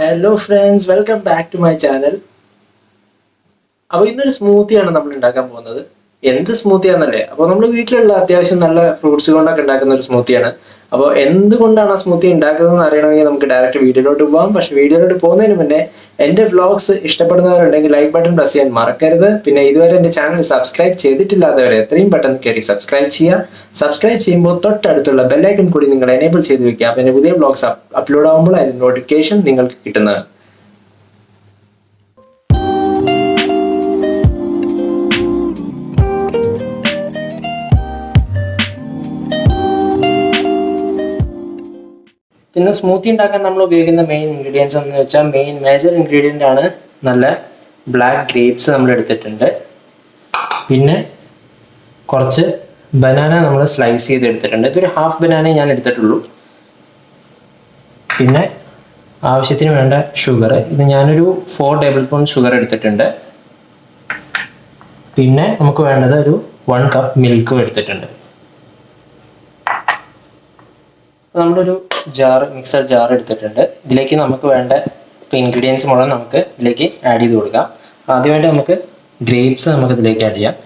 Hello friends, welcome back to my channel. അപ്പോൾ ഇന്നൊരു സ്മൂത്തിയാണ് നമ്മൾ ഉണ്ടാക്കാൻ പോകുന്നത്. എന്ത് സ്മൂത്തിയാണെന്നല്ലേ? അപ്പോൾ നമ്മൾ വീട്ടിലുള്ള അത്യാവശ്യം നല്ല ഫ്രൂട്ട്സ് കൊണ്ടൊക്കെ ഉണ്ടാക്കുന്ന ഒരു സ്മൂത്തിയാണ്. അപ്പോൾ എന്തുകൊണ്ടാണ് ആ സ്മൂത്തി ഉണ്ടാക്കുന്നതെന്ന് അറിയണമെങ്കിൽ നമുക്ക് ഡയറക്റ്റ് വീഡിയോയിലോട്ട് പോകാം. പക്ഷേ വീഡിയോയിലോട്ട് പോകുന്നതിന് മുന്നേ എൻ്റെ വ്ളോഗ്സ് ഇഷ്ടപ്പെടുന്നവരുണ്ടെങ്കിൽ ലൈക്ക് ബട്ടൺ പ്രസ് ചെയ്യാൻ മറക്കരുത്. പിന്നെ ഇതുവരെ എൻ്റെ ചാനൽ സബ്സ്ക്രൈബ് ചെയ്തിട്ടില്ലാത്തവരെ എത്രയും പെട്ടെന്ന് കയറി സബ്സ്ക്രൈബ് ചെയ്യുക. സബ്സ്ക്രൈബ് ചെയ്യുമ്പോൾ തൊട്ടടുത്തുള്ള ബെല്ലൈക്കൺ കൂടി നിങ്ങൾ എനേബിൾ ചെയ്ത് വെക്കുക. പിന്നെ പുതിയ വ്ളോഗ്സ് അപ്ലോഡ് ആകുമ്പോൾ അതിൻ്റെ നോട്ടിഫിക്കേഷൻ നിങ്ങൾക്ക് കിട്ടുന്നതാണ്. ഇന്ന് സ്മൂത്തി ഉണ്ടാക്കാൻ നമ്മൾ ഉപയോഗിക്കുന്ന മെയിൻ ഇൻഗ്രീഡിയൻസ് എന്ന് വെച്ചാൽ മേജർ ഇൻഗ്രീഡിയൻ്റ് ആണ് നല്ല ബ്ലാക്ക് ഗ്രേപ്സ് നമ്മൾ എടുത്തിട്ടുണ്ട്. പിന്നെ കുറച്ച് ബനാന നമ്മൾ സ്ലൈസ് ചെയ്ത് എടുത്തിട്ടുണ്ട്. ഇതൊരു ഹാഫ് ബനാനേ ഞാൻ എടുത്തിട്ടുള്ളൂ. പിന്നെ ആവശ്യത്തിന് വേണ്ട ഷുഗർ, ഇത് ഞാനൊരു 4 ടേബിൾ സ്പൂൺ ഷുഗർ എടുത്തിട്ടുണ്ട്. പിന്നെ നമുക്ക് വേണ്ടത് ഒരു 1 കപ്പ് മിൽക്കും എടുത്തിട്ടുണ്ട്. നമ്മളൊരു മിക്സർ ജാർ എടുത്തിട്ടുണ്ട്. ഇതിലേക്ക് നമുക്ക് വേണ്ട ഇൻഗ്രീഡിയൻസ് മുഴുവൻ നമുക്ക് ഇതിലേക്ക് ആഡ് ചെയ്ത് കൊടുക്കാം. ആദ്യമായിട്ട് നമുക്ക് ഗ്രേപ്സ് നമുക്ക് ഇതിലേക്ക് ആഡ് ചെയ്യാം.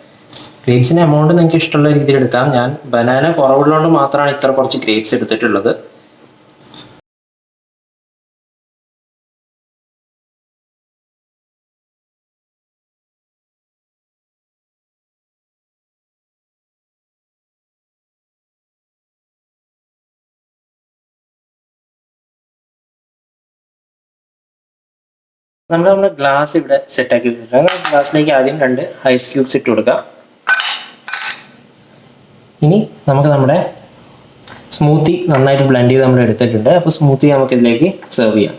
ഗ്രേപ്സിൻ്റെ എമൗണ്ട് നിങ്ങൾക്ക് ഇഷ്ടമുള്ള രീതിയിൽ എടുക്കാം. ഞാൻ ബനാന കുറവുള്ളതുകൊണ്ട് മാത്രമാണ് ഇത്ര കുറച്ച് ഗ്രേപ്സ് എടുത്തിട്ടുള്ളത്. നമ്മുടെ ഗ്ലാസ് ഇവിടെ സെറ്റാക്കി വെച്ചിട്ടുണ്ട്. ഗ്ലാസ്സിലേക്ക് ആദ്യം 2 ഐസ് ക്യൂബ്സ് ഇട്ട് കൊടുക്കാം. ഇനി നമുക്ക് നമ്മുടെ സ്മൂത്തി നന്നായിട്ട് ബ്ലെൻഡ് ചെയ്ത് നമ്മൾ എടുത്തിട്ടുണ്ട്. അപ്പോൾ സ്മൂത്തി നമുക്ക് ഇതിലേക്ക് സെർവ് ചെയ്യാം.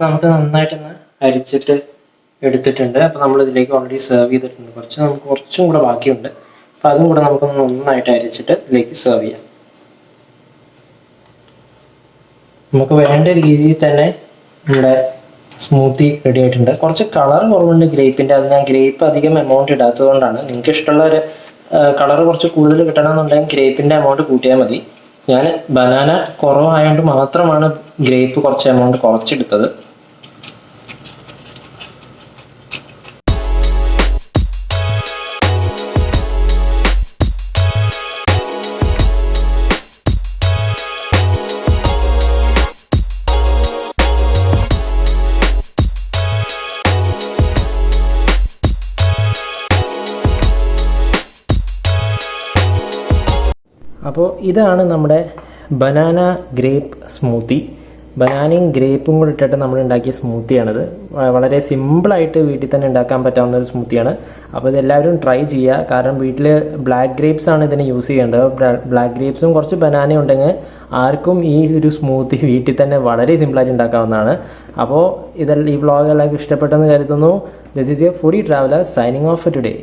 നമുക്ക് നന്നായിട്ടൊന്ന് അരിച്ചിട്ട് എടുത്തിട്ടുണ്ട്. അപ്പോൾ നമ്മൾ ഇതിലേക്ക് ഓൾറെഡി സെർവ് ചെയ്തിട്ടുണ്ട്. നമുക്ക് കുറച്ചും കൂടെ ബാക്കിയുണ്ട്. അപ്പോൾ അതും കൂടെ നമുക്കൊന്ന് നന്നായിട്ട് അരിച്ചിട്ട് ഇതിലേക്ക് സെർവ് ചെയ്യാം. നമുക്ക് വേണ്ട രീതിയിൽ തന്നെ നമ്മുടെ സ്മൂത്തി റെഡി ആയിട്ടുണ്ട്. കുറച്ച് കളർ കുറവുണ്ട് ഗ്രേപ്പിൻ്റെ. അത് ഞാൻ ഗ്രേപ്പ് അധികം എമൗണ്ട് ഇടാത്തത് കൊണ്ടാണ്. നിങ്ങൾക്ക് ഇഷ്ടമുള്ള ഒരു കളർ കുറച്ച് കൂടുതൽ കിട്ടണമെന്നുണ്ടെങ്കിൽ ഗ്രേപ്പിൻ്റെ എമൗണ്ട് കൂട്ടിയാൽ മതി. ഞാൻ ബനാന കുറവായതുകൊണ്ട് മാത്രമാണ് ഗ്രേപ്പ് കുറച്ച് എമൗണ്ട് കുറച്ചെടുത്തത്. അപ്പോൾ ഇതാണ് നമ്മുടെ ബനാന ഗ്രേപ്പ് സ്മൂത്തി. ബനാനയും ഗ്രേപ്പും കൂടി ഇട്ടിട്ട് നമ്മൾ ഉണ്ടാക്കിയ സ്മൂത്തിയാണിത്. വളരെ സിമ്പിളായിട്ട് വീട്ടിൽ തന്നെ ഉണ്ടാക്കാൻ പറ്റാവുന്ന ഒരു സ്മൂത്തിയാണ്. അപ്പോൾ ഇതെല്ലാവരും ട്രൈ ചെയ്യുക. കാരണം വീട്ടിൽ ബ്ലാക്ക് ഗ്രേപ്സ് ആണ് ഇതിന് യൂസ് ചെയ്യേണ്ടത്. ബ്ലാക്ക് ഗ്രേപ്സും കുറച്ച് ബനാനയും ഉണ്ടെങ്കിൽ ആർക്കും ഈ ഒരു സ്മൂത്തി വീട്ടിൽ തന്നെ വളരെ സിമ്പിളായിട്ട് ഉണ്ടാക്കാവുന്നതാണ്. അപ്പോൾ ഈ വ്ളോഗ് എല്ലാവർക്കും ഇഷ്ടപ്പെട്ടെന്ന് കരുതുന്നു. This is your foodie traveller signing off for today.